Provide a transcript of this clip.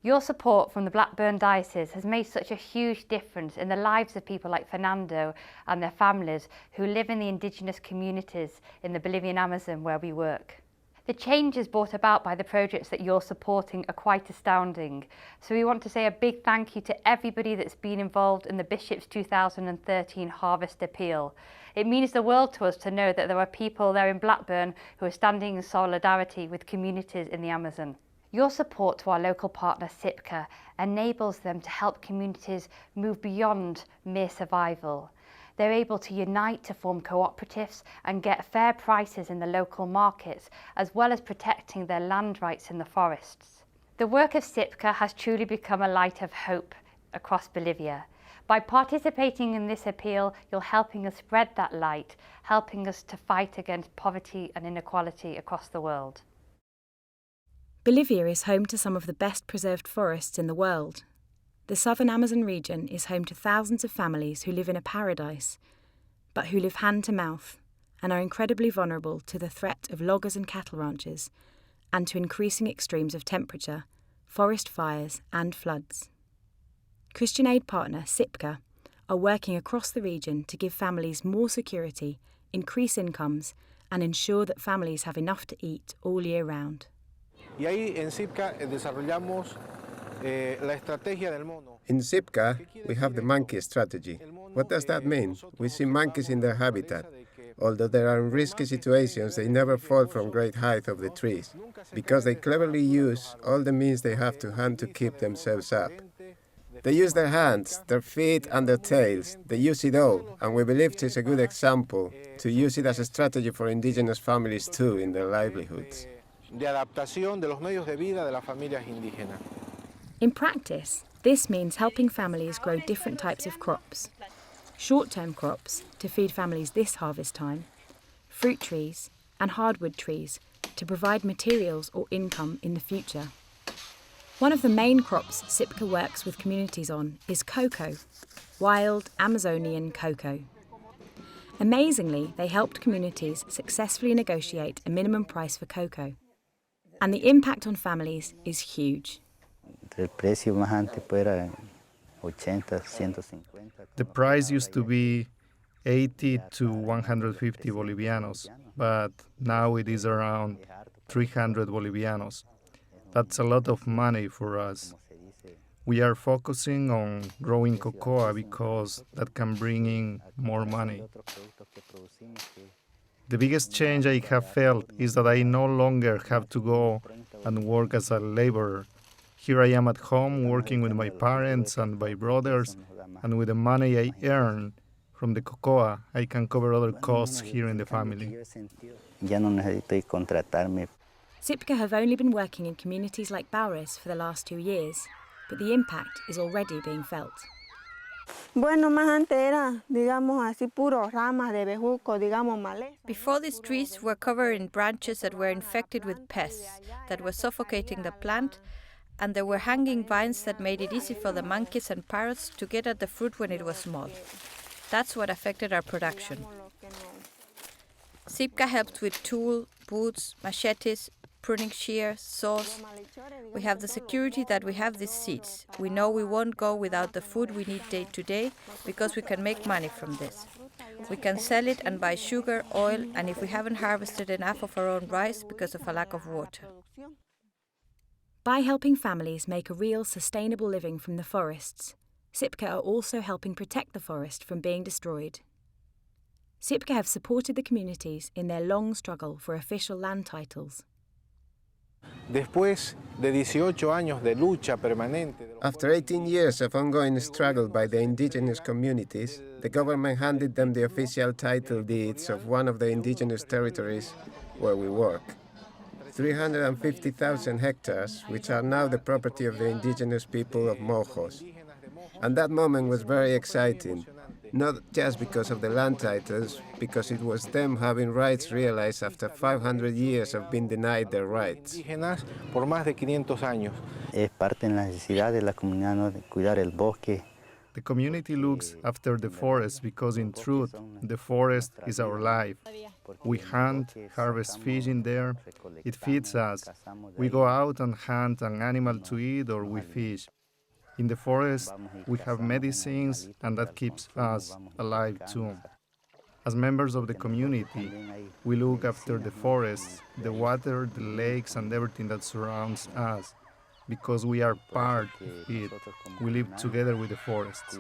Your support from the Blackburn Diocese has made such a huge difference in the lives of people like Fernando and their families who live in the indigenous communities in the Bolivian Amazon where we work. The changes brought about by the projects that you're supporting are quite astounding. So we want to say a big thank you to everybody that's been involved in the Bishop's 2013 Harvest Appeal. It means the world to us to know that there are people there in Blackburn who are standing in solidarity with communities in the Amazon. Your support to our local partner SIPCA enables them to help communities move beyond mere survival. They're able to unite to form cooperatives and get fair prices in the local markets, as well as protecting their land rights in the forests. The work of SIPCA has truly become a light of hope across Bolivia. By participating in this appeal, you're helping us spread that light, helping us to fight against poverty and inequality across the world. Bolivia is home to some of the best preserved forests in the world. The southern Amazon region is home to thousands of families who live in a paradise, but who live hand to mouth and are incredibly vulnerable to the threat of loggers and cattle ranchers and to increasing extremes of temperature, forest fires and floods. Christian aid partner SIPCA are working across the region to give families more security, increase incomes and ensure that families have enough to eat all year round. In SIPCA, we have the monkey strategy. What does that mean? We see monkeys in their habitat. Although they are in risky situations, they never fall from great height of the trees, because they cleverly use all the means they have to hand to keep themselves up. They use their hands, their feet and their tails. They use it all, and we believe it is a good example to use it as a strategy for indigenous families too in their livelihoods. In practice, this means helping families grow different types of crops. Short-term crops to feed families this harvest time, fruit trees and hardwood trees to provide materials or income in the future. One of the main crops SIPCA works with communities on is cocoa, wild Amazonian cocoa. Amazingly, they helped communities successfully negotiate a minimum price for cocoa. And the impact on families is huge. The price used to be 80 to 150 bolivianos, but now it is around 300 bolivianos. That's a lot of money for us. We are focusing on growing cocoa because that can bring in more money. The biggest change I have felt is that I no longer have to go and work as a laborer. Here I am at home working with my parents and my brothers, and with the money I earn from the cocoa, I can cover other costs here in the family. SIPCA have only been working in communities like Baures for the last 2 years, but the impact is already being felt. Before, these trees were covered in branches that were infected with pests that were suffocating the plant, and there were hanging vines that made it easy for the monkeys and parrots to get at the fruit when it was small. That's what affected our production. SIPCA helped with tool, boots, machetes, pruning shears, saws. We have the security that we have these seeds. We know we won't go without the food we need day to day because we can make money from this. We can sell it and buy sugar, oil, and if we haven't harvested enough of our own rice because of a lack of water. By helping families make a real sustainable living from the forests, SIPCA are also helping protect the forest from being destroyed. SIPCA have supported the communities in their long struggle for official land titles. After 18 years of ongoing struggle by the indigenous communities, the government handed them the official title deeds of one of the indigenous territories where we work. 350,000 hectares, which are now the property of the indigenous people of Mojos. And that moment was very exciting, not just because of the land titles, because it was them having rights realized after 500 years of being denied their rights. Es parte de la necesidad de la comunidad, ¿no?, de cuidar el bosque The community looks after the forest because, in truth, the forest is our life. We hunt, harvest fish in there. It feeds us. We go out and hunt an animal to eat, or we fish. In the forest, we have medicines, and that keeps us alive too. As members of the community, we look after the forests, the water, the lakes, and everything that surrounds us, because we are part of it. We live together with the forests.